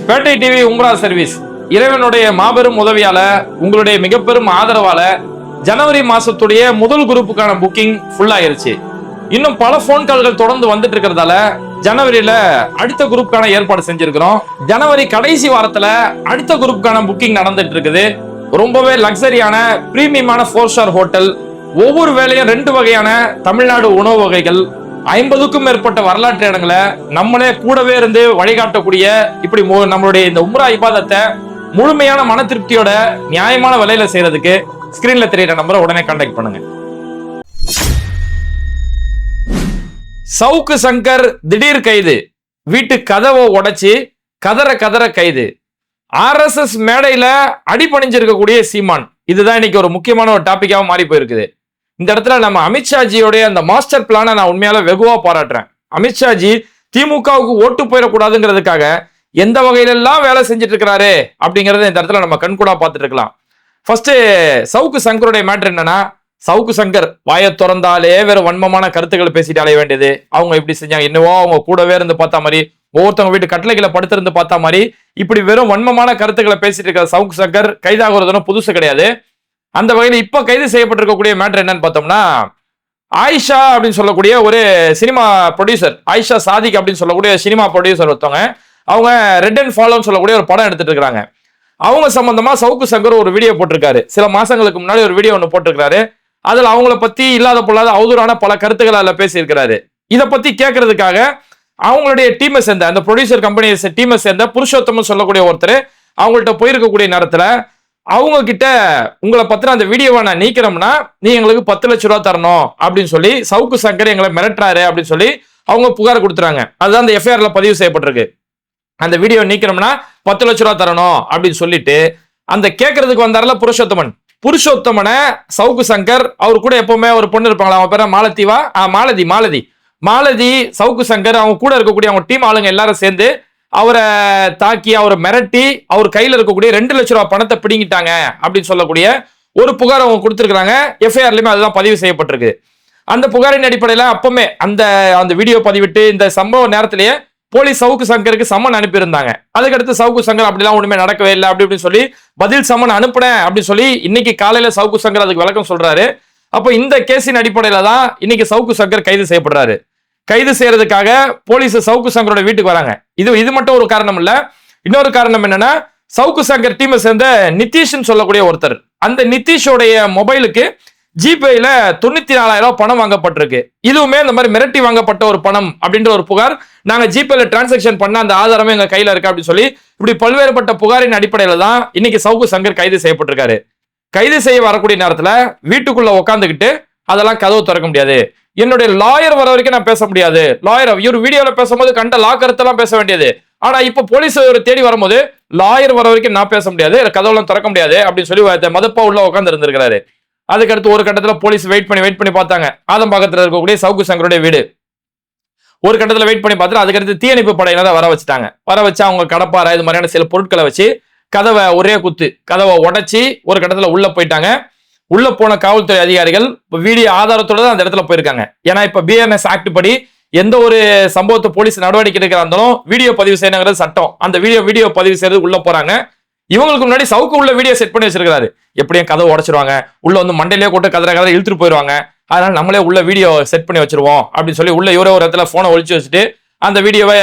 பேட்டை TV உம்ரா service இறைவனுடைய மாபெரும் உதவியால உங்களுடைய மிக பெரும் ஆதரவால ஜனவரி மாசத்துடைய முதல் குரூப்புக்கான புக்கிங் ஃபுல் ஆயிருச்சு. இன்னும் பல போன் கால்கள் தொடர்ந்து வந்துட்டு இருக்கிறதால ஜனவரியில அடுத்த குரூப்புக்கான ஏற்பாடு செஞ்சிருக்கிறோம். ஜனவரி கடைசி வாரத்துல அடுத்த குரூப்புக்கான புக்கிங் நடந்துட்டு இருக்குது. ரொம்பவே லக்ஸரியான பிரீமியமான 4 ஸ்டார் ஹோட்டல், ஒவ்வொரு வேளையும் 2 வகையான தமிழ்நாடு உணவு வகைகள், 50க்கும் மேற்பட்ட வரலாற்று இடங்களை நம்மளே கூடவே இருந்து வழிகாட்டக்கூடிய இப்படி நம்மளுடைய இந்த உம்ரா இபாதத்தை முழுமையான மன திருப்தியோட நியாயமான விலையில செய்யறதுக்கு ஸ்கிரீன்ல தெரியுற நம்பரை உடனே கான்டாக்ட் பண்ணுங்க. சவுக்கு சங்கர் திடீர் கைது, வீட்டு கதவை உடைச்சு கதற கைது. RSS மேடையில அடிபணிஞ்சிருக்கக்கூடிய சீமான், இதுதான் இன்னைக்கு ஒரு முக்கியமான ஒரு டாபிக்காக மாறி போயிருக்குது. இந்த இடத்துல நம்ம அமித்ஷாஜியோடைய அந்த மாஸ்டர் பிளானை நான் உண்மையால வெகுவா பாராட்டுறேன். அமித்ஷாஜி திமுகவுக்கு ஓட்டு போயிடக்கூடாதுங்கிறதுக்காக எந்த வகையிலெல்லாம் வேலை செஞ்சுட்டு இருக்கிறாரு அப்படிங்கறத இந்த இடத்துல நம்ம கண்கூடா பார்த்துட்டு இருக்கலாம். ஃபர்ஸ்ட் சவுக்கு சங்கருடைய மேட்டர் என்னன்னா, சவுக்கு சங்கர் வாயை திறந்தாலே வேற வன்மமான கருத்துக்களை பேசிட்டு அலைய வேண்டியது. அவங்க இப்படி செஞ்சாங்க, என்னவோ அவங்க கூடவே இருந்து பார்த்தா மாதிரி, ஒவ்வொருத்தவங்க வீட்டு கட்டளைகளை படுத்திருந்து பார்த்தா மாதிரி, இப்படி வெறும் வன்மமான கருத்துக்களை பேசிட்டு இருக்கிற சவுக்கு சங்கர் கைதாகிறதுன்னு புதுசு கிடையாது. அந்த வகையில் இப்ப கைது செய்யப்பட்டிருக்கக்கூடிய மேட்டர் என்னன்னு பார்த்தோம்னா, ஆயிஷா அப்படின்னு சொல்லக்கூடிய ஒரு சினிமா ப்ரொடியூசர், ஆயிஷா சாதிக் அப்படின்னு சொல்லக்கூடிய சினிமா ப்ரொடியூசர் ஒருத்தவங்க, அவங்க ரெட் அண்ட் ஃபாலோன்னு சொல்லக்கூடிய ஒரு படம் எடுத்துட்டு இருக்காங்க. அவங்க சம்பந்தமா சவுக்கு சங்கர் ஒரு வீடியோ போட்டிருக்காரு. சில மாசங்களுக்கு முன்னாடி ஒரு வீடியோ ஒன்று போட்டிருக்காரு. அதுல அவங்கள பத்தி இல்லாத பொல்லாத அவதூறான பல கருத்துக்களை அதுல பேசியிருக்கிறாரு. இதை பத்தி கேட்கறதுக்காக அவங்களுடைய டீமை சேர்ந்த, அந்த ப்ரொடியூசர் கம்பெனியை டீமை சேர்ந்த புருஷோத்தமன் சொல்லக்கூடிய ஒருத்தர் அவங்கள்ட்ட போயிருக்கக்கூடிய நேரத்துல அவங்க கிட்ட உங்களை பத்தின அந்த வீடியோவை நான் நீக்கிறோம்னா நீ எங்களுக்கு 10 லட்சம் ரூபா தரணும் அப்படின்னு சொல்லி சவுக்கு சங்கர் எங்களை மிரட்டுறாரு அப்படின்னு சொல்லி அவங்க புகார் கொடுத்துறாங்க. அதுதான் அந்த எஃப்ஐஆர்ல பதிவு செய்யப்பட்டிருக்கு. அந்த வீடியோ நீக்கிறோம்னா 10 லட்சம் ரூபா தரணும் அப்படின்னு சொல்லிட்டு அந்த கேட்கறதுக்கு வந்தார்ல புருஷோத்தமனை சவுக்கு சங்கர், அவர் கூட எப்பவுமே ஒரு பொண்ணு இருப்பாங்களா, அவங்க பேர மாலதிவா, மாலதி சவுக்கு சங்கர் அவங்க கூட இருக்கக்கூடிய அவங்க டீம் ஆளுங்க எல்லாரும் சேர்ந்து அவரை தாக்கி அவரை மிரட்டி அவர் கையில இருக்கக்கூடிய 2 லட்சம் ரூபாய் பணத்தை பிடிங்கிட்டாங்க அப்படின்னு சொல்லக்கூடிய ஒரு புகார் அவங்க கொடுத்திருக்காங்க. எஃப்ஐஆர்லயுமே அதுதான் பதிவு செய்யப்பட்டிருக்கு. அந்த புகாரின் அடிப்படையில அப்பவுமே அந்த வீடியோ பதிவிட்டு இந்த சம்பவ நேரத்திலேயே போலீஸ் சவுக்கு சங்கருக்கு சம்மன் அனுப்பியிருந்தாங்க. அதுக்கடுத்து சவுக்கு சங்கர் அப்படிலாம் ஒண்ணுமே நடக்கவே இல்லை அப்படின்னு சொல்லி பதில் சம்மன் அனுப்புனேன் அப்படின்னு சொல்லி இன்னைக்கு காலையில சவுக்கு சங்கர் அதுக்கு விளக்கம் சொல்றாரு. அப்போ இந்த கேஸின் அடிப்படையில தான் இன்னைக்கு சவுக்கு சங்கர் கைது செய்யப்படுறாரு. கைது செய்யறதுக்காக போலீஸ் சவுக்கு சங்கரோட வீட்டுக்கு வராங்க. இது மட்டும் ஒரு காரணம் இல்ல, இன்னொரு காரணம் என்னன்னா, சவுக்கு சங்கர் டீமை சேர்ந்த நிதிஷ்னு சொல்லக்கூடிய ஒருத்தர், அந்த நிதிஷோடைய மொபைலுக்கு ஜிபேல 94,000 ரூபாய் பணம் வாங்கப்பட்டிருக்கு. இதுவுமே இந்த மாதிரி மிரட்டி வாங்கப்பட்ட ஒரு பணம் அப்படின்ற ஒரு புகார், நாங்க ஜிபேல டிரான்சாக்சன் பண்ண அந்த ஆதாரமே எங்க கையில இருக்கு அப்படின்னு சொல்லி இப்படி பல்வேறுபட்ட புகாரின் அடிப்படையில தான் இன்னைக்கு சவுக்கு சங்கர் கைது செய்யப்பட்டிருக்காரு. கைது செய்ய வரக்கூடிய நேரத்துல வீட்டுக்குள்ள உட்காந்துக்கிட்டு அதெல்லாம் கதவு திறக்க முடியாது, என்னுடைய லாயர் வர வரைக்கும் நான் பேச முடியாது, லாயர் இவர் வீடியோல பேசும்போது கண்ட லா கருத்தெல்லாம் பேச வேண்டியது, ஆனா இப்ப போலீஸ் ஒரு தேடி வரும்போது லாயர் வர வரைக்கும் நான் பேச முடியாது, கதவுலாம் திறக்க முடியாது அப்படின்னு சொல்லி மதப்பா உள்ள உட்கார்ந்து இருந்திருக்கிறாரு. அதுக்கடுத்து ஒரு கட்டத்துல போலீஸ் வெயிட் பண்ணி பார்த்தாங்க. ஆதம்பாக்கத்துல இருக்கக்கூடிய சவுக்கு சங்கருடைய வீடு ஒரு கட்டத்துல வெயிட் பண்ணி பார்த்துட்டு அதுக்கடுத்து தீயணைப்பு படையினரை வர வச்சு அவங்க கடப்பாறை இது மாதிரியான சில பொருட்களை வச்சு கதவை ஒரே குத்து கதவை உடைச்சி ஒரு கட்டத்துல உள்ள போயிட்டாங்க. உள்ள போன காவல்துறை அதிகாரிகள் வீடியோ ஆதாரத்தோட தான் அந்த இடத்துல போயிருக்காங்க. ஏன்னா இப்ப BNS ஆக்ட் படி எந்த ஒரு சம்பவத்தை போலீஸ் நடவடிக்கை எடுக்கிறா இருந்தாலும் வீடியோ பதிவு செய்யணுங்கிறது சட்டம். அந்த வீடியோ பதிவு செய்யறது உள்ள போறாங்க. இவங்களுக்கு முன்னாடி சவுக்கு உள்ள வீடியோ செட் பண்ணி வச்சிருக்காரு. எப்படியும் கதவை உடைச்சிருவாங்க, உள்ள வந்து மண்டையிலேயே கூட்ட கதற இழுத்துட்டு போயிருவாங்க, அதனால நம்மளே உள்ள வீடியோ செட் பண்ணி வச்சிருவோம் அப்படின்னு சொல்லி உள்ள இவரே ஒரு இடத்துல போனை ஒழிச்சு வச்சுட்டு அந்த வீடியோவை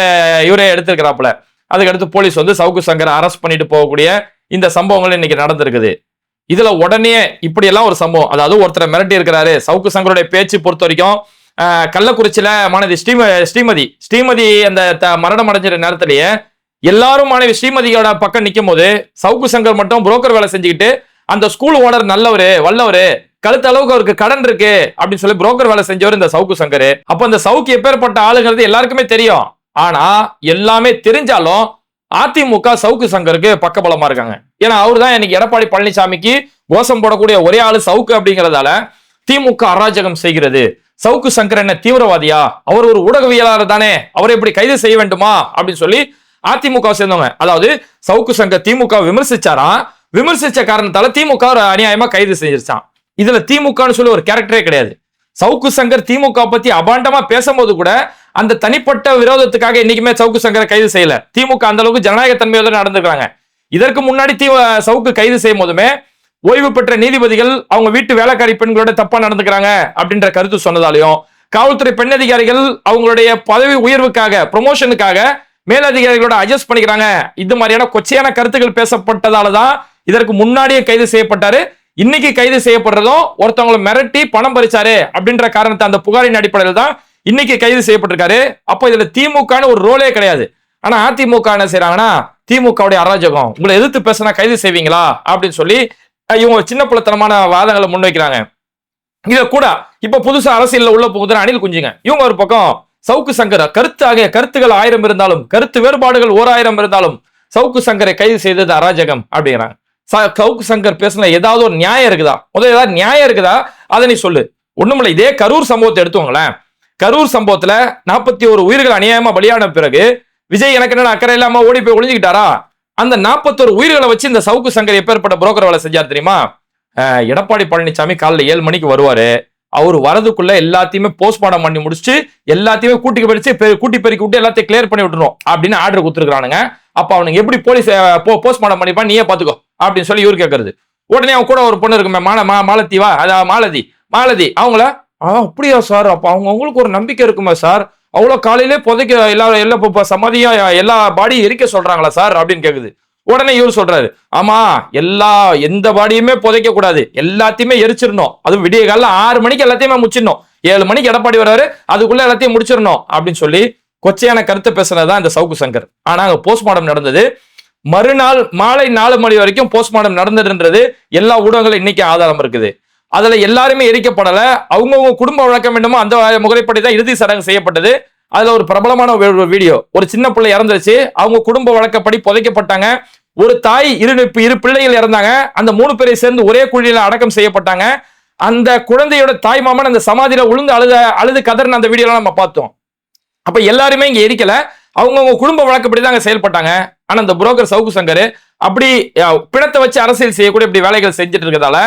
இவரே எடுத்திருக்கிறாப்புல. அதுக்கடுத்து போலீஸ் வந்து சவுக்கு சங்கரை அரெஸ்ட் பண்ணிட்டு போகக்கூடிய இந்த சம்பவங்கள் இன்னைக்கு நடந்திருக்குது. இதுல உடனே இப்படி எல்லாம் ஒரு சம்பவம், அதாவது ஒருத்தரை மிரட்டி இருக்கிறாரு. சவுக்கு சங்கருடைய பேச்சு பொறுத்த வரைக்கும் கள்ளக்குறிச்சியில மாணவி ஸ்ரீமதி அந்த மரணம் அடைஞ்சிற நேரத்திலேயே எல்லாரும் மாணவி ஸ்ரீமதியோட பக்கம் நிற்கும் போது சவுக்கு சங்கர் மட்டும் புரோக்கர் வேலை செஞ்சுக்கிட்டு அந்த ஸ்கூல் ஓனர் நல்லவரு வல்லவரு, கழுத்த அளவுக்கு அவருக்கு கடன் இருக்கு அப்படின்னு சொல்லி புரோக்கர் வேலை செஞ்சவர் இந்த சவுக்கு சங்கர். அப்ப இந்த சவுக்கு எப்பேற்பட்ட ஆளுங்கிறது எல்லாருக்குமே தெரியும். ஆனா எல்லாமே தெரிஞ்சாலும் அதிமுக சவுக்கு சங்கருக்கு பக்கபலமா இருக்காங்க. ஏன்னா அவர் தான் இன்னைக்கு எடப்பாடி பழனிசாமிக்கு கோஷம் போடக்கூடிய ஒரே ஆளு சவுக்கு அப்படிங்கிறதால திமுக அராஜகம் செய்கிறது. சவுக்கு சங்கர் என்ன தீவிரவாதியா, அவர் ஒரு ஊடகவியலாளர் தானே, அவரை எப்படி கைது செய்ய வேண்டுமா அப்படின்னு சொல்லி அதிமுக சேர்ந்தவங்க, அதாவது சவுக்கு சங்கர் திமுக விமர்சிச்ச காரணத்தால திமுக அநியாயமா கைது செஞ்சிருச்சான். இதுல திமுகன்னு சொல்லி ஒரு கேரக்டரே கிடையாது. சவுக்கு சங்கர் திமுக பத்தி அபாண்டமா பேசும்போது கூட அந்த தனிப்பட்ட விரோதத்துக்காக இன்னைக்குமே சவுக்கு சங்கரை கைது செய்யல. திமுக அந்த அளவுக்கு ஜனநாயக தன்மையோட நடந்துக்கிறாங்க. இதற்கு முன்னாடி சவுக்கு கைது செய்யும் போதுமே ஓய்வு பெற்ற நீதிபதிகள் அவங்க வீட்டு வேலைக்காரி பெண்களோட தப்பா நடந்துக்கிறாங்க அப்படின்ற கருத்து சொன்னதாலையும், காவல்துறை பெண் அதிகாரிகள் அவங்களுடைய பதவி உயர்வுக்காக ப்ரொமோஷனுக்காக மேலதிகாரிகளோட அட்ஜஸ்ட் பண்ணிக்கிறாங்க, இது மாதிரியான கொச்சையான கருத்துக்கள் பேசப்பட்டதாலதான் இதற்கு முன்னாடியே கைது செய்யப்பட்டாரு. இன்னைக்கு கைது செய்யப்படுறதும் ஒருத்தவங்களை மிரட்டி பணம் பறிச்சாரு அப்படின்ற காரணத்தை அந்த புகாரின் அடிப்படையில் தான் இன்னைக்கு கைது செய்யப்பட்டிருக்காரு. அப்போ இதுல திமுகன்னு ஒரு ரோலே கிடையாது. ஆனா அதிமுக என்ன செய்யறாங்கன்னா, திமுகவுடைய அராஜகம், உங்களை எதிர்த்து பேசினா கைது செய்வீங்களா அப்படின்னு சொல்லி இவங்க சின்ன பிள்ளைத்தனமான வாதங்களை முன்வைக்கிறாங்க. இத கூட இப்ப புதுசா அரசியல்ல உள்ள போகுதுன்னு அணில் குஞ்சுங்க. இவங்க ஒரு பக்கம் சவுக்கு சங்கர் கருத்துகள் 1000 இருந்தாலும், கருத்து வேறுபாடுகள் 1000 இருந்தாலும் சவுக்கு சங்கரை கைது செய்தது அராஜகம் அப்படிங்கிறாங்க. சவுக்கு சங்கர் பேசின ஏதாவது ஒரு நியாயம் இருக்குதா? முதல்ல ஏதாவது நியாயம் இருக்குதா அதை நீ சொல்லு. ஒண்ணுமில்ல. இதே கரூர் சம்பவத்தை எடுத்துவாங்களேன். கரூர் சம்பவத்துல 41 உயிர்கள் அநியாயமா பலியான பிறகு விஜய் எனக்கு என்ன அக்கறை இல்லாம ஓடி போய் ஒளிஞ்சுக்கிட்டாரா? அந்த 41 உயிர்களை வச்சு இந்த சவுக்கு சங்கர் எப்பேற்பட்ட புரோக்கர் வேலை செஞ்சார் தெரியுமா? எடப்பாடி பழனிசாமி காலைல 7 மணிக்கு வருவாரு. அவர் வரதுக்குள்ள எல்லாத்தையுமே போஸ்ட்மார்டம் பண்ணி முடிச்சுட்டு எல்லாத்தையுமே கூட்டி பெருக்கி விட்டு எல்லாத்தையும் கிளியர் பண்ணி விட்டுரும் அப்படின்னு ஆர்டர் கொடுத்துருக்கானுங்க. அப்ப அவனுக்கு எப்படி போலீஸ் போஸ்ட்மார்டம் பண்ணிப்பா நீயே பாத்துக்கோ அப்படின்னு சொல்லி இவர் கேட்கறது. உடனே அவன் கூட ஒரு பொண்ணு இருக்குமே மாலத்திவா, அதான் மாலதி அவங்கள அப்படியா சார், அப்ப அவங்களுக்கு ஒரு நம்பிக்கை இருக்குமா சார், அவ்வளவு காலையிலே புதைக்க எல்லா சமாதியா எல்லா பாடி எரிக்க சொல்றாங்களா சார் அப்படின்னு கேக்குது. உடனே இவர் சொல்றாரு, ஆமா எந்த பாடியுமே புதைக்க கூடாது, எல்லாத்தையுமே எரிச்சிடணும், அது விடிய காலைல 6 மணிக்கு எல்லாத்தையுமே முடிச்சிடணும், 7 மணிக்கு எடப்பாடி வர்றாரு அதுக்குள்ள எல்லாத்தையும் முடிச்சிடணும் அப்படின்னு சொல்லி கொச்சையான கருத்தை பேசுனதுதான் இந்த சவுக்கு சங்கர். ஆனா அங்க போஸ்ட்மார்டம் நடந்தது மறுநாள் மாலை 4 மணி வரைக்கும் போஸ்ட்மார்டம் நடந்ததுன்றது எல்லா ஊடகங்களும் இன்னைக்கு ஆதாரம் இருக்குது. அதுல எல்லாருமே எரிக்கப்படல, அவங்கவுங்க குடும்ப வழக்கம் என்னமோ அந்த முறைப்படி தான் இறுதி சடங்கு செய்யப்பட்டது. அதுல ஒரு பிரபலமான வீடியோ, ஒரு சின்ன பிள்ளை இறந்துருச்சு, அவங்க குடும்ப வழக்கப்படி புதைக்கப்பட்டாங்க. ஒரு தாய் இரு பிள்ளைகள் இறந்தாங்க, அந்த 3 பேரை சேர்ந்து ஒரே குழியில அடக்கம் செய்யப்பட்டாங்க. அந்த குழந்தையோட தாய் மாமன் அந்த சமாதியில உளுந்து அழுது கதர்னு அந்த வீடியோலாம் நம்ம பார்த்தோம். அப்ப எல்லாருமே இங்க எரிக்கல, அவங்கவுங்க குடும்ப வழக்கப்படி தான் அங்க செயல்பட்டாங்க. ஆனா அந்த புரோக்கர் சவுக்கு சங்கர் அப்படி பிணத்தை வச்சு அரசியல் செய்யக்கூடிய இப்படி வேலைகள் செஞ்சுட்டு இருக்கிறதால,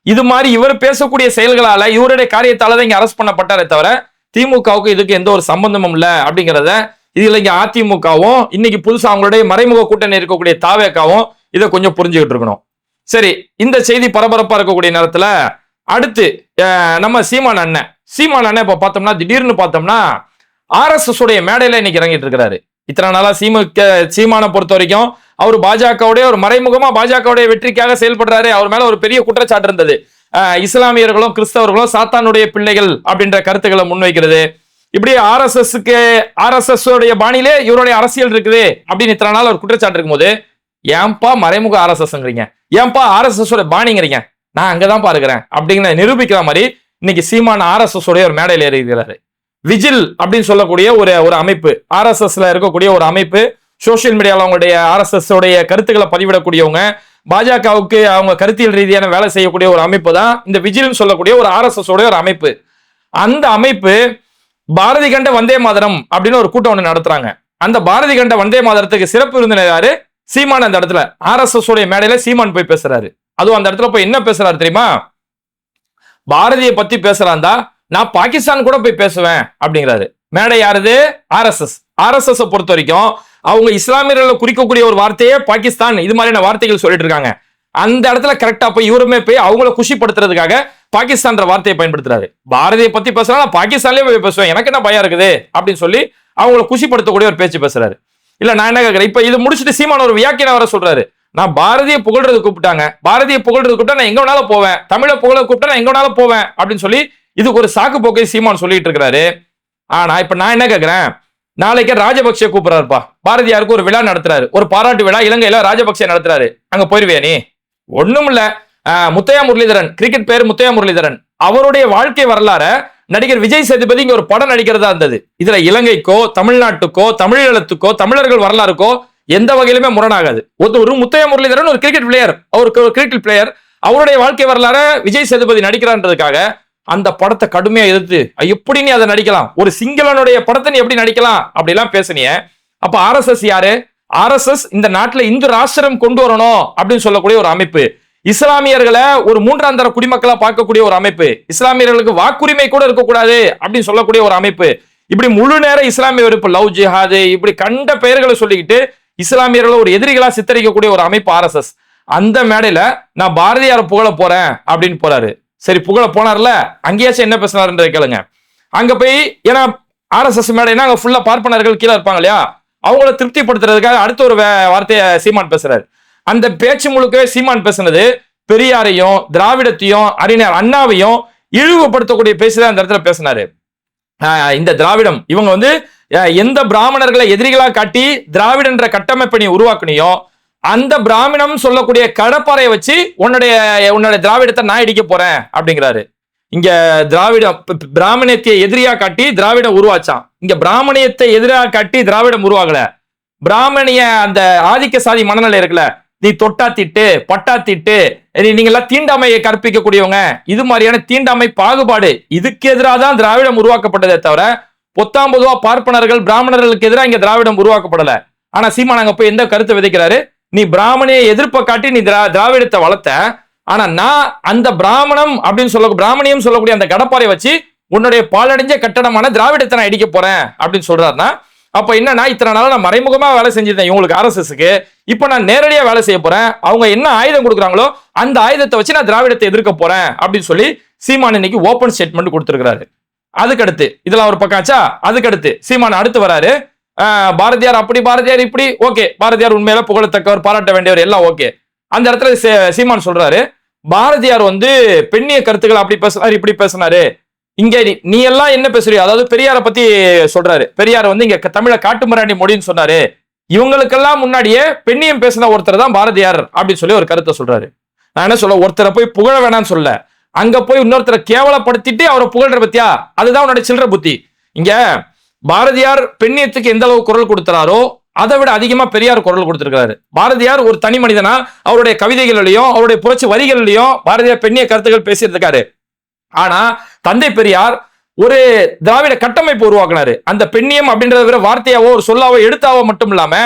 இது மாதிரி இவர் பேசக்கூடிய செயல்களால இவருடைய காரியத்தால தான் இங்க அரெஸ்ட் பண்ணப்பட்டாரே தவிர திமுகவுக்கு இதுக்கு எந்த ஒரு சம்பந்தமும் இல்ல அப்படிங்கிறத இதுல இங்க அதிமுகவும் இன்னைக்கு புதுசா அவங்களுடைய மறைமுக கூட்டணி இருக்கக்கூடிய தாவேக்காவும் இதை கொஞ்சம் புரிஞ்சுக்கிட்டு இருக்கணும். சரி, இந்த செய்தி பரபரப்பா இருக்கக்கூடிய நேரத்துல அடுத்து நம்ம சீமான் அண்ணன் இப்ப பார்த்தோம்னா திடீர்னு பார்த்தோம்னா RSS உடைய மேடையில இன்னைக்கு இறங்கிட்டு இருக்கிறாரு. இத்தனை நாளா சீமானை பொறுத்த வரைக்கும் அவர் பாஜகவுடைய ஒரு மறைமுகமா பாஜகவுடைய வெற்றிக்காக செயல்படுறாரு. அவர் மேல ஒரு பெரிய குற்றச்சாட்டு இருந்தது, இஸ்லாமியர்களும் கிறிஸ்தவர்களும் சாத்தானுடைய பிள்ளைகள் அப்படின்ற கருத்துக்களை முன்வைக்கிறது. இப்படி RSS உடைய பாணியிலே இவருடைய அரசியல் இருக்குது அப்படின்னு இத்தனை நாள் ஒரு குற்றச்சாட்டு இருக்கும்போது, ஏன்பா மறைமுக RSSங்கிறீங்க, ஏன்பா RSS உடைய பாணிங்கிறீங்க, நான் அங்கதான் பாருக்கிறேன் அப்படிங்கிற நிரூபிக்கிற மாதிரி இன்னைக்கு சீமான் RSS உடைய ஒரு மேடையில் ஏறிக்கிறாரு. விஜில் அப்படின்னு சொல்லக்கூடிய ஒரு அமைப்பு, RSSல இருக்கக்கூடிய ஒரு அமைப்பு, சோசியல் மீடியாவில் அவங்களுடைய RSS உடைய கருத்துக்களை பதிவிடக்கூடியவங்க, பாஜகவுக்கு அவங்க கருத்தியல் ரீதியான வேலை செய்யக்கூடிய ஒரு அமைப்பு தான் இந்த விஜில் சொல்லக்கூடிய ஒரு RSS உடைய ஒரு அமைப்பு. அந்த அமைப்பு பாரதி கண்ட வந்தே மாதரம் அப்படின்னு ஒரு கூட்டம் ஒன்று நடத்துறாங்க. அந்த பாரதி கண்ட வந்தே மாதரத்துக்கு சிறப்பு விருந்தினர் யாரு? சீமான். அந்த இடத்துல RSS உடைய மேடையில சீமான் போய் பேசுறாரு. அதுவும் அந்த இடத்துல போய் என்ன பேசுறாரு தெரியுமா? பாரதியை பத்தி பேசுறாந்தா நான் பாகிஸ்தான் கூட போய் பேசுவேன் அப்படிங்கிறாரு. மேடை யாருது? RSS பொறுத்த வரைக்கும் அவங்க இஸ்லாமியர்களை குறிக்கக்கூடிய ஒரு வார்த்தையே பாகிஸ்தான், இது மாதிரியான வார்த்தைகள் சொல்லிட்டு இருக்காங்க. அந்த இடத்துல கரெக்டா போய் இவருமே போய் அவங்கள குஷிப்படுத்துறதுக்காக பாகிஸ்தான் வார்த்தையை பயன்படுத்துறாரு. பாரதியை பத்தி பேசுறா பாகிஸ்தான்லயே போய் பேசுவேன், எனக்கு என்ன பயம் இருக்குது அப்படின்னு சொல்லி அவங்கள குஷிப்படுத்தக்கூடிய ஒரு பேச்சு பேசுறாரு. இல்ல நான் என்ன கேட்கிறேன், இப்ப இது முடிச்சுட்டு சீமான ஒரு வியாக்கியம் வர சொல்றாரு, நான் பாரதியை புகழ்றது கூப்பிட்டாங்க, பாரதியை புகழ்றது கூப்பிட்டா நான் எங்க வேணாலும் போவேன், தமிழை புகழ கூப்பிட்டா நான் எங்க வேணாலும் போவேன் அப்படின்னு சொல்லி இதுக்கு ஒரு சாக்கு போக்கை சீமான் சொல்லிட்டு இருக்கிறாரு. ஆனா இப்ப நான் என்ன கேட்கிறேன், நாளைக்கே ராஜபக்சே கூப்பிடுறாருப்பா, பாரதியாருக்கு ஒரு விழா நடத்துறாரு, ஒரு பாராட்டு விழா இலங்கையில ராஜபக்சே நடத்துறாரு, அங்க போயிருவியா நீ? ஒண்ணும் இல்ல. முத்தையா முரளிதரன், கிரிக்கெட் பேர் முத்தையா முரளிதரன், அவருடைய வாழ்க்கை வரலாற நடிகர் விஜய் சேதுபதி இங்க ஒரு படம் நடிக்கிறதா இருந்தது. இதுல இலங்கைக்கோ தமிழ்நாட்டுக்கோ தமிழீழத்துக்கோ தமிழர்கள் வரலாறுக்கோ எந்த வகையிலுமே முரணாகாது. ஒரு முத்தையா முரளிதரன் ஒரு கிரிக்கெட் பிளேயர், அவருக்கு ஒரு கிரிக்கெட் பிளேயர், அவருடைய வாழ்க்கை வரலாற விஜய் சேதுபதி நடிக்கிறான்றதுக்காக அந்த படத்தை கடுமையா எதிர்த்து எப்படி நீ அதை நடிக்கலாம், ஒரு சிங்களனுடைய படத்தை நீ எப்படி நடிக்கலாம் அப்படி எல்லாம் பேசுனிய. அப்ப RSS யாரு? RSS இந்த நாட்டுல இந்து ராஷ்டிரம் கொண்டு வரணும் அப்படின்னு சொல்லக்கூடிய ஒரு அமைப்பு, இஸ்லாமியர்களை ஒரு 3ஆம் தர குடிமக்களா பார்க்கக்கூடிய ஒரு அமைப்பு, இஸ்லாமியர்களுக்கு வாக்குரிமை கூட இருக்கக்கூடாது அப்படின்னு சொல்லக்கூடிய ஒரு அமைப்பு, இப்படி முழு நேர இஸ்லாமிய வெறுப்பு, லவ் ஜிஹாது, இப்படி கண்ட பெயர்களை சொல்லிக்கிட்டு இஸ்லாமியர்களை ஒரு எதிரிகளா சித்தரிக்கக்கூடிய ஒரு அமைப்பு RSS. அந்த மேடையில நான் பாரதியார் புகழ போறேன் அப்படின்னு போறாரு. சரி, புகழ போனார்ல, அங்கேயாச்சும் என்ன பேசினாருன்ற கேளுங்க. அங்க போய், ஏன்னா RSS மேடைனா அங்க ஃபுல்லா பார்ப்பனர்கள் கீழே இருப்பாங்க இல்லையா, அவங்கள திருப்திப்படுத்துறதுக்காக அடுத்த ஒரு வார்த்தையை சீமான் பேசுறாரு. அந்த பேச்சு முழுக்கவே சீமான் பேசுனது பெரியாரையும் திராவிடத்தையும் அறிஞர் அண்ணாவையும் இழிவுபடுத்தக்கூடிய பேசுதான் அந்த இடத்துல பேசினாரு. இந்த திராவிடம் இவங்க வந்து எந்த பிராமணர்களை எதிரிகளா காட்டி திராவிடன்ற கட்டமைப்பை நீ உருவாக்குனியோ அந்த பிராமணம் சொல்லக்கூடிய கடப்பாறையை வச்சு உன்னுடைய திராவிடத்தை நான் இடிக்க போறேன் அப்படிங்கிறாரு. இங்க திராவிடம் பிராமணியத்தை எதிரியா காட்டி திராவிடம் உருவாச்சான். இங்க பிராமணியத்தை எதிராக காட்டி திராவிடம் உருவாகல. பிராமணிய அந்த ஆதிக்க சாதி மனநிலை இருக்குல்ல, நீ தொட்டா திட்டு பட்டா திட்டு, நீங்க எல்லாம் தீண்டாமையை கற்பிக்கக்கூடியவங்க, இது மாதிரியான தீண்டாமை பாகுபாடு, இதுக்கு எதிராக தான் திராவிடம் உருவாக்கப்பட்டதே தவிர பொத்தாம் பொதுவா பார்ப்பனர்கள் பிராமணர்களுக்கு எதிராக இங்க திராவிடம் உருவாக்கப்படல. ஆனா சீமான் அங்க போய் எந்த கருத்தை விதைக்கிறாரு, நீ பிராமணிய எதிர்ப்பை காட்டி நீ திராவிடத்தை வளர்த்த, ஆனா நான் அந்த பிராமணம் அப்படின்னு பிராமணியம் சொல்லக்கூடிய அந்த கடப்பாறை வச்சு உன்னுடைய பாலடைஞ்ச கட்டடமான திராவிடத்தை நான் இடிக்க போறேன் அப்படின்னு சொல்றாருன்னா, அப்ப என்னன்னா இத்தனை நாள் நான் மறைமுகமா வேலை செஞ்சிருந்தேன் இவங்களுக்கு RSSக்கு, இப்ப நான் நேரடியா வேலை செய்ய போறேன், அவங்க என்ன ஆயுதம் கொடுக்குறாங்களோ அந்த ஆயுதத்தை வச்சு நான் திராவிடத்தை எதிர்க்க போறேன் அப்படின்னு சொல்லி சீமான் இன்னைக்கு ஓபன் ஸ்டேட்மெண்ட் கொடுத்திருக்கிறாரு. அதுக்கடுத்து இதெல்லாம் ஒரு பக்கம் ஆச்சா, அதுக்கடுத்து சீமான் அடுத்து வராரு, பாரதியார் அப்படி பாரதியார் இப்படி, ஓகே பாரதியார் உண்மையில புகழத்தக்கவர் பாராட்ட வேண்டியவர் எல்லாம் ஓகே. அந்த இடத்துல சீமான் சொல்றாரு, பாரதியார் வந்து பெண்ணிய கருத்துக்கள் அப்படி பேசினாரு இப்படி பேசினாரு, இங்க நீ எல்லாம் என்ன பேசுறியோ, அதாவது பெரியாரை பத்தி சொல்றாரு. பெரியார் வந்து இங்க தமிழ காட்டுமிராண்டி மொழின்னு சொன்னாரு, இவங்களுக்கெல்லாம் முன்னாடியே பெண்ணியம் பேசின ஒருத்தர் தான் பாரதியார் அப்படின்னு சொல்லி ஒரு கருத்தை சொல்றாரு. நான் என்ன சொல்ல, ஒருத்தரை போய் புகழ வேணாம்னு சொல்ல, அங்க போய் இன்னொருத்தரை கேவலப்படுத்திட்டு அவரை புகழ்ற பத்தியா, அதுதான் உன்னோட சில்லற புத்தி. இங்க பாரதியார் பெண்ணியத்துக்கு எந்த அளவு குரல் கொடுத்தாரோ அதை விட அதிகமா பெரியார் குரல் கொடுத்திருக்கிறாரு. பாரதியார் ஒரு தனி மனிதனா அவருடைய கவிதைகளிலையும் அவருடைய புரட்சி வரிகளிலையும் பாரதியார் பெண்ணிய கருத்துக்கள் பேசியிருக்காரு. ஆனா தந்தை பெரியார் ஒரு திராவிட கட்டமைப்பு உருவாக்குனாரு. அந்த பெண்ணியம் அப்படின்றத வார்த்தையாவோ ஒரு சொல்லாவோ எடுத்தாவோ மட்டும் இல்லாம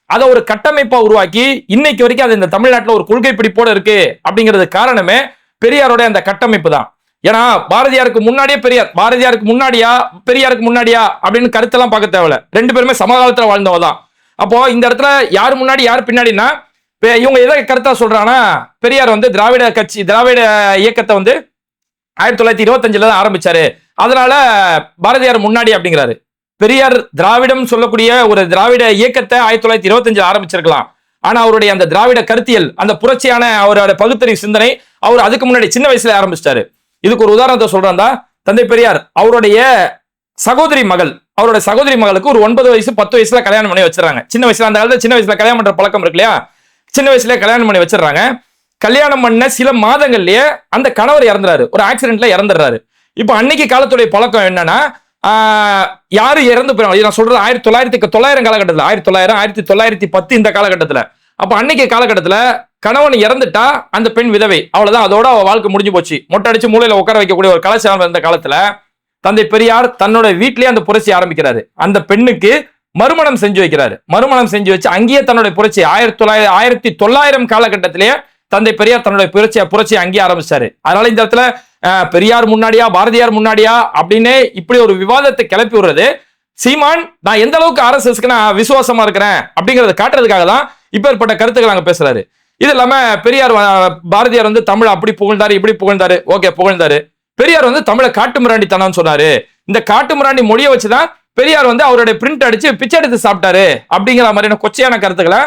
அதை ஒரு கட்டமைப்பா உருவாக்கி இன்னைக்கு வரைக்கும் அது இந்த தமிழ்நாட்டில் ஒரு கொள்கை பிடிப்போட இருக்கு. அப்படிங்கிறது காரணமே பெரியாரோட அந்த கட்டமைப்பு தான். ஏன்னா பாரதியாருக்கு முன்னாடியே பெரியார், பாரதியாருக்கு முன்னாடியா பெரியாருக்கு முன்னாடியா அப்படின்னு கருத்தெல்லாம் பார்க்க தேவையில்ல, ரெண்டு பேருமே சமகாலத்துல வாழ்ந்தவ தான். அப்போ இந்த இடத்துல யார் முன்னாடி யார் பின்னாடினா, இவங்க எதை கருத்தா சொல்றாங்கன்னா, பெரியார் வந்து திராவிட கட்சி திராவிட இயக்கத்தை வந்து 1925 தான் ஆரம்பிச்சாரு, அதனால பாரதியார் முன்னாடி அப்படிங்கிறாரு. பெரியார் திராவிடம் சொல்லக்கூடிய ஒரு திராவிட இயக்கத்தை 1925 ஆரம்பிச்சிருக்கலாம். ஆனா அவருடைய அந்த திராவிட கருத்தியல், அந்த புரட்சியான அவரோட பகுத்தறிவு சிந்தனை அவர் அதுக்கு முன்னாடி சின்ன வயசுல ஆரம்பிச்சிட்டாரு. இதுக்கு ஒரு உதாரணத்தை சொல்றா, தந்தை பெரியார் அவருடைய சகோதரி மகளுக்கு ஒரு 9 வயசு 10 வயசுல கல்யாணம் பண்ணி வச்சிடறாங்க. சின்ன வயசுல, அந்த காலத்துல சின்ன வயசுல கல்யாணம் பண்ற பழக்கம் இருக்கு இல்லையா, சின்ன வயசுல கல்யாணம் பண்ணி வச்சிடறாங்க. கல்யாணம் பண்ண சில மாதங்கள்லயே அந்த கணவர் இறந்துறாரு, ஒரு ஆக்சிடென்ட்ல இறந்துடுறாரு. இப்ப அன்னைக்கு காலத்துடைய பழக்கம் என்னன்னா, யாரு இறந்து போயிடும், நான் சொல்றது 1900 காலகட்டத்தில், 1900 1910 இந்த காலகட்டத்துல. அப்ப அன்னைக்கு காலகட்டத்துல கணவன் இறந்துட்டா அந்த பெண் விதவை, அவ்வளவுதான், அதோட அவ வாழ்க்கை முடிஞ்சு போச்சு. மொட்டை அடிச்சு மூலையில உட்கார வைக்கக்கூடிய ஒரு கலாச்சாரம் இருந்த காலத்துல தந்தை பெரியார் தன்னோட வீட்டிலேயே அந்த புரட்சி ஆரம்பிக்கிறாரு. அந்த பெண்ணுக்கு மறுமணம் செஞ்சு வைக்கிறாரு. மறுமணம் செஞ்சு வச்சு அங்கேயே தன்னுடைய புரட்சி 1900 காலகட்டத்திலேயே தந்தை பெரியார் தன்னுடைய புரட்சியை அங்கேயே ஆரம்பிச்சாரு. அதனால இந்த இடத்துல பெரியார் முன்னாடியா பாரதியார் முன்னாடியா அப்படின்னு இப்படி ஒரு விவாதத்தை கிளப்பி விடுறது சீமான் நான் எந்த அளவுக்கு RSSக்கு நான் விசுவாசமா இருக்கிறேன் அப்படிங்கறத காட்டுறதுக்காக தான் இப்பேற்பட்ட கருத்துக்கள் அங்க பேசுறாரு. இது இல்லாம பெரியார் பாரதியார் வந்து தமிழ் அப்படி புகழ்ந்தாரு இப்படி புகழ்ந்தாரு, ஓகே புகழ்ந்தாரு. பெரியார் வந்து தமிழை காட்டு மிராண்டித்தனம் சொன்னாரு. இந்த காட்டு மிராண்டி மொழியை வச்சுதான் பெரியார் வந்து அவருடைய பிரிண்ட் அடிச்சு பிச்சை எடுத்து சாப்பிட்டாரு அப்படிங்கிற மாதிரியான கொச்சையான கருத்துக்களை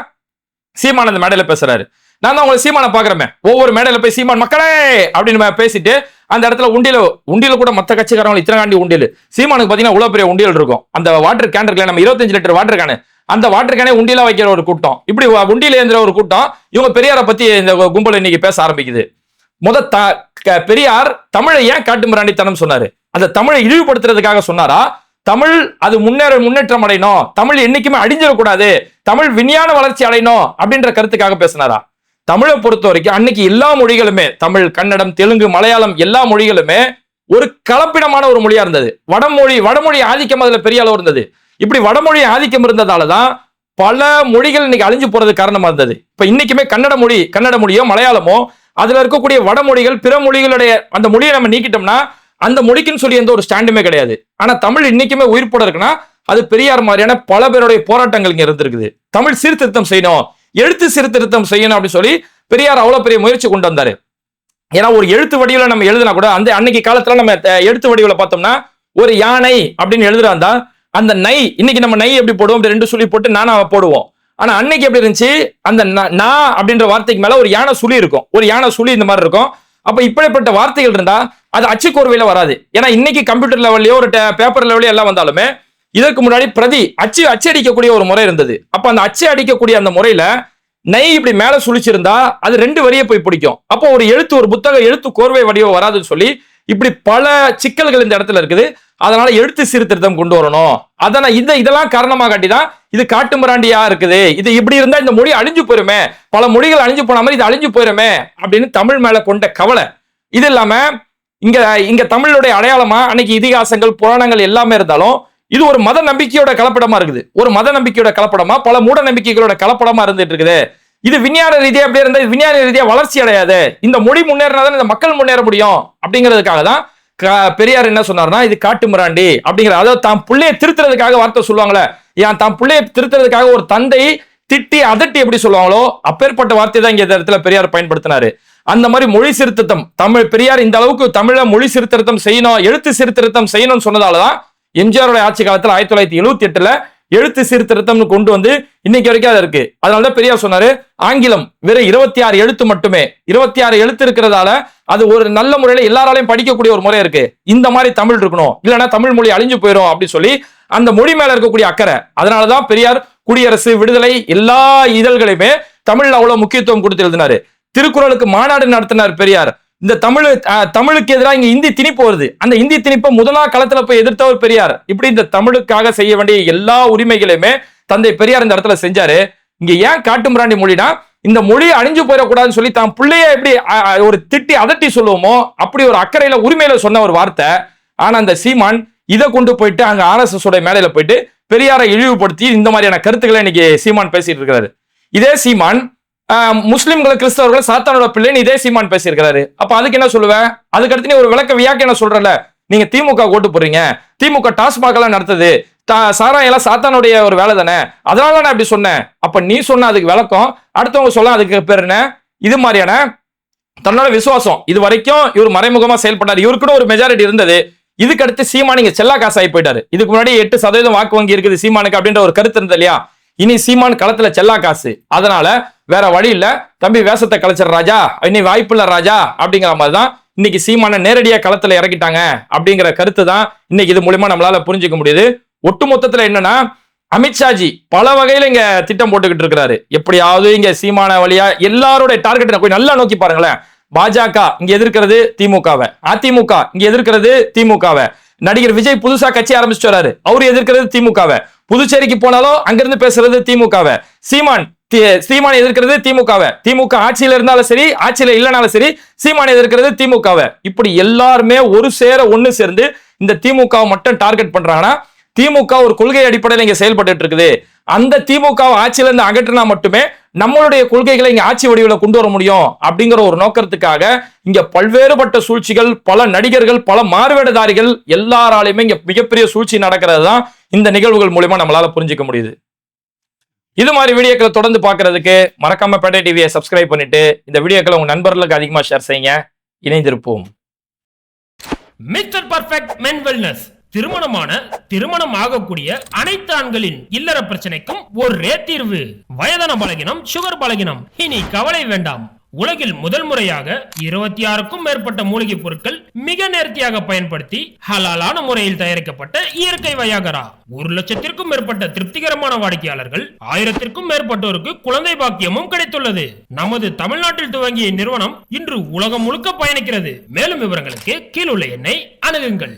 சீமான் அந்த மேடையில பேசுறாரு. நான் தான் உங்களை சீமானை பாக்குறேன், ஒவ்வொரு மேடையில போய் சீமான் மக்களே அப்படின்னு பேசிட்டு அந்த இடத்துல உண்டியில கூட மத்த கட்சிக்காரங்க இத்தனை காண்டி உண்டியல், சீமானுக்கு பாத்தீங்கன்னா இவ்வளவு பெரிய உண்டியல் இருக்கும். அந்த வாட்டர் கேன் இருக்குல்ல, நம்ம 25 லிட்டர் வாட்டர் கேனு, அந்த வாட்டர் கேனே உண்டியில வைக்கிற ஒரு கூட்டம், இப்படி உண்டியில ஏந்திர ஒரு கூட்டம், இவங்க பெரியாரை பத்தி இந்த கும்பல் இன்னைக்கு பேச ஆரம்பிக்குது. பெரியார் தமிழை ஏன் காட்டு மிராண்டித்தனம் சொன்னாரு? அந்த தமிழை இழிவுபடுத்துறதுக்காக சொன்னாரா? தமிழ் அது முன்னேற்றம் அடையணும், தமிழ் என்னைக்குமே அடிஞ்சிடக்கூடாது, தமிழ் விஞ்ஞான வளர்ச்சி அடையணும் அப்படின்ற கருத்துக்காக பேசினாரா? தமிழை பொறுத்த வரைக்கும் அன்னைக்கு எல்லா மொழிகளுமே, தமிழ், கன்னடம், தெலுங்கு, மலையாளம் எல்லா மொழிகளுமே ஒரு கலப்பிடமான ஒரு மொழியா இருந்தது. வடமொழி ஆதிக்கம் அதுல பெரிய அளவு இருந்தது. இப்படி வடமொழி ஆதிக்கம் இருந்ததாலதான் பல மொழிகள் இன்னைக்கு அழிஞ்சு போறது காரணமா இருந்தது. இப்ப இன்னைக்குமே கன்னட மொழியோ மலையாளமோ அதுல இருக்கக்கூடிய வடமொழிகள் பிற மொழிகளுடைய அந்த மொழியை நம்ம நீக்கிட்டோம்னா அந்த மொழிக்குன்னு சொல்லி எந்த ஒரு ஸ்டாண்டுமே கிடையாது. ஆனா தமிழ் இன்னைக்குமே உயிர்ப்போட இருக்குன்னா அது பெரியார் மாதிரியான பல பேருடைய போராட்டங்கள் இங்க இருந்திருக்குது. தமிழ் சீர்திருத்தம் செய்யணும், எழுத்து சீர்திருத்தம் செய்யணும் அப்படின்னு சொல்லி பெரியார் அவ்வளவு பெரிய முயற்சி கொண்டு வந்தாரு. ஏன்னா ஒரு எழுத்து வடிவில் நம்ம எழுதினா கூட அந்த அன்னைக்கு காலத்துல நம்ம எழுத்து வடிவில் பார்த்தோம்னா ஒரு யானை அப்படின்னு எழுதுறாந்தா அந்த நை, இன்னைக்கு நம்ம நை எப்படி போடுவோம், அப்படி 2 சுழி போட்டு நானா போடுவோம். ஆனா அன்னைக்கு எப்படி இருந்துச்சு, அந்த நா அப்படின்ற வார்த்தைக்கு மேல ஒரு யானை சுழி இருக்கும், ஒரு யானை சுழி இந்த மாதிரி இருக்கும். அப்ப இப்படிப்பட்ட வார்த்தைகள் இருந்தா அது அச்சுக்கோர்வையில வராது. ஏன்னா இன்னைக்கு கம்ப்யூட்டர் லெவல்லயோ ஒரு பேப்பர் லெவலையோ எல்லாம் வந்தாலுமே இதற்கு முன்னாடி பிரதி அச்சடிக்கக்கூடிய ஒரு முறை இருந்தது. அப்ப அந்த அச்சு அடிக்கக்கூடிய அந்த முறையில நை இப்படி மேல சுழிச்சிருந்தா அது 2 வரியை போய் பிடிக்கும். அப்போ ஒரு எழுத்து, ஒரு புத்தக எழுத்து கோர்வை வடிவம் வராதுன்னு சொல்லி இப்படி பல சிக்கல்கள் இந்த இடத்துல இருக்குது. அதனால எழுத்து சீர்திருத்தம் கொண்டு வரணும். அதனால இதெல்லாம் காரணமாக காட்டிதான் இது காட்டுமிராண்டியா இருக்குது. இது இப்படி இருந்தா இந்த மொழி அழிஞ்சு போயிருமே, பல மொழிகள் அழிஞ்சு போன மாதிரி இது அழிஞ்சு போயிருமே அப்படின்னு தமிழ் மேல கொண்ட கவலை. இது இல்லாம இங்க தமிழுடைய அடையாளமா அன்னைக்கு இதிகாசங்கள் புராணங்கள் எல்லாமே இருந்தாலும் இது ஒரு மத நம்பிக்கையோட கலப்படமா இருக்குது. ஒரு மத நம்பிக்கையோட கலப்படமா, பல மூட நம்பிக்கைகளோட கலப்படமா இருந்துட்டு இருக்குது. இது விஞ்ஞான ரீதியா அப்படியே இருந்தா விஞ்ஞான ரீதியா வளர்ச்சி அடையாது. இந்த மொழி முன்னேறினாதான் இந்த மக்கள் முன்னேற முடியும். அப்படிங்கிறதுக்காக தான் பெரியார் என்ன சொன்னார்னா இது காட்டு மிராண்டி அப்படிங்கிற, அதாவது தான் பிள்ளையை திருத்துறதுக்காக வார்த்தை சொல்லுவாங்களே, ஏன் தான் பிள்ளையை திருத்துறதுக்காக ஒரு தந்தை திட்டி அதட்டி எப்படி சொல்லுவாங்களோ அப்பேற்பட்ட வார்த்தை தான் இங்க இந்த இடத்துல பெரியார் பயன்படுத்தினாரு. அந்த மாதிரி மொழி சீர்திருத்தம் தமிழ் பெரியார் இந்த அளவுக்கு தமிழ மொழி சீர்திருத்தம் செய்யணும், எழுத்து சீர்திருத்தம் செய்யணும்னு சொன்னதாலதான் எம்ஜிஆரோட ஆட்சி காலத்துல 1978 எழுத்து சீர்திருத்தம் கொண்டு வந்து இன்னைக்கு வரைக்கும் அது இருக்கு. அதனாலதான் பெரியார் சொன்னாரு ஆங்கிலம் வெறும் 26 எழுத்து மட்டுமே, 26 எழுத்து இருக்கிறதால அது ஒரு நல்ல முறையில எல்லாராலையும் படிக்கக்கூடிய ஒரு முறை இருக்கு. இந்த மாதிரி தமிழ் இருக்கணும், இல்லைன்னா தமிழ் மொழி அழிஞ்சு போயிடும் அப்படின்னு சொல்லி அந்த மொழி மேல இருக்கக்கூடிய அக்கறை. அதனாலதான் பெரியார் குடியரசு, விடுதலை எல்லா இதழ்களையுமே தமிழ்ல அவ்வளவு முக்கியத்துவம் கொடுத்து எழுதினாரு. திருக்குறளுக்கு மாநாடு நடத்தினார் பெரியார். இந்த தமிழுக்கு எதிராக இங்க இந்தி திணிப்பு வருது, அந்த இந்தி திணிப்பை முதலாம் களத்துல போய் எதிர்த்தவர் பெரியார். இப்படி இந்த தமிழுக்காக செய்ய வேண்டிய எல்லா உரிமைகளையுமே தந்தை பெரியார் இந்த இடத்துல செஞ்சாரு. இங்க ஏன் காட்டுமிராண்டி மொழினா இந்த மொழி அழிஞ்சு போயிடக்கூடாதுன்னு சொல்லி தான் பிள்ளைய எப்படி ஒரு திட்டி அதட்டி சொல்லுவோமோ அப்படி ஒரு அக்கறையில உரிமையில சொன்ன ஒரு வார்த்தை. ஆனா அந்த சீமான் இதை கொண்டு போயிட்டு அங்க RSS உடைய மேடையில போயிட்டு பெரியாரை இழிவுபடுத்தி இந்த மாதிரியான கருத்துக்களை இன்னைக்கு சீமான் பேசிட்டு இருக்காரு. இதே சீமான் முஸ்லிம்கள் கிறிஸ்தவர்கள் சாத்தானோட பிள்ளைன்னு இதே சீமான் பேசியிருக்கிறாரு. அப்ப அதுக்கு என்ன சொல்லுவேன், அதுக்கடுத்து நீ ஒரு விளக்க வியாக்கியான சொல்றல, நீங்க திமுக ஓட்டு போறீங்க, திமுக டாஸ்மாக் எல்லாம் நடத்துது, சாராயம் எல்லாம் சாத்தானுடைய ஒரு வேலை தானே, அதனால நான் இப்படி சொன்னேன். அப்ப நீ சொன்ன அதுக்கு விளக்கம், அடுத்தவங்க சொல்ல அதுக்கு பேர் என்ன? இது மாதிரியான தன்னோட விசுவாசம். இது வரைக்கும் இவர் மறைமுகமா செயல்பட்டார், இவருக்குன்னு ஒரு மெஜாரிட்டி இருந்தது. இதுக்கு அடுத்து சீமான் இங்க செல்லா காசு ஆகி போயிட்டாரு. இதுக்கு முன்னாடி 8% வாக்கு வங்கி இருக்குது சீமானுக்கு அப்படின்ற ஒரு கருத்து இருந்தது இல்லையா, இனி சீமான் களத்துல செல்லா காசு. அதனால வேற வழி இல்ல, தம்பி வேஷத்தை கலைச்சர் ராஜா, இனி வாய்ப்பு இல்ல ராஜா அப்படிங்கிற மாதிரிதான் இன்னைக்கு சீமான நேரடியா களத்துல இறக்கிட்டாங்க அப்படிங்கிற கருத்து தான் இன்னைக்கு இது மூலமா நம்மளால புரிஞ்சுக்க முடியுது. ஒட்டுமொத்தத்துல என்னன்னா அமித்ஷாஜி பல வகையில இங்க திட்டம் போட்டுக்கிட்டு இருக்கிறாரு. எப்படியாவது இங்க சீமான வழியா எல்லாரோட டார்கெட் போய் நல்லா நோக்கி பாருங்களேன். பாஜக இங்க எதிர்க்கிறது திமுகவை, அதிமுக இங்க எதிர்க்கிறது திமுகவை, நடிகர் விஜய் புதுசா கட்சி ஆரம்பிச்சு வராரு, அவரு எதிர்க்கிறது திமுகவை, புதுச்சேரிக்கு போனாலும் அங்கிருந்து பேசுறது திமுகவை, சீமான் எதிர்க்கிறது திமுகவை, திமுக ஆட்சியில இருந்தாலும் சரி ஆட்சியில இல்லைனாலும் சரி சீமான் எதிர்க்கிறது திமுகவை. இப்படி எல்லாருமே ஒரு சேர ஒண்ணு சேர்ந்து இந்த திமுக மட்டும் டார்கெட் பண்றாங்கன்னா திமுக ஒரு கொள்கை அடிப்படையில் இங்க செயல்பட்டு இருக்குது. அந்த திமுக ஆட்சியில இருந்து அகற்றினா மட்டுமே நம்மளுடைய கொள்கைகளை இங்க ஆட்சி வடிவில் கொண்டு வர முடியும் அப்படிங்கிற ஒரு நோக்கத்துக்காக இங்க பல்வேறுபட்ட சூழ்ச்சிகள், பல நடிகர்கள், பல மாறுவேடதாரிகள் எல்லாராலையுமே இங்க மிகப்பெரிய சூழ்ச்சி நடக்கிறது தான் இந்த நிகழ்வுகள் மூலமா நம்மளால புரிஞ்சுக்க முடியுது. இது மாதிரி வீடியோக்களை தொடர்ந்து பார்க்கிறதுக்கு மறக்காம பேட்டை டிவியை சப்ஸ்கிரைப் பண்ணிட்டு இந்த வீடியோக்களை உங்க நண்பர்களுக்கு அதிகமா ஷேர் செய்யுங்க. இணைந்திருப்போம். மிஸ்டர் பர்ஃபெக்ட் மென் வெல்னஸ், திருமணம் ஆகக்கூடிய அனைத்து ஆண்களின் இல்லற பிரச்சனைக்கும் ஒரே தீர்வு. வயதான பலகினம், சுகர் பலகினம், இனி கவலை வேண்டாம். உலகில் முதல் முறையாக 26க்கும் மேற்பட்ட மூலிகை பொருட்கள் மிக நேர்த்தியாக பயன்படுத்தி ஹலாலான முறையில் தயாரிக்கப்பட்ட இயற்கை வயாகரா. 1,00,000க்கும் மேற்பட்ட திருப்திகரமான வாடிக்கையாளர்கள், 1000க்கும் மேற்பட்டோருக்கு குழந்தை பாக்கியமும் கிடைத்துள்ளது. நமது தமிழ்நாட்டில் துவங்கிய நிறுவனம் இன்று உலகம் முழுக்க பயணிக்கிறது. மேலும் விவரங்களுக்கு கீழுள்ள எண்ணை அணுகுங்கள்.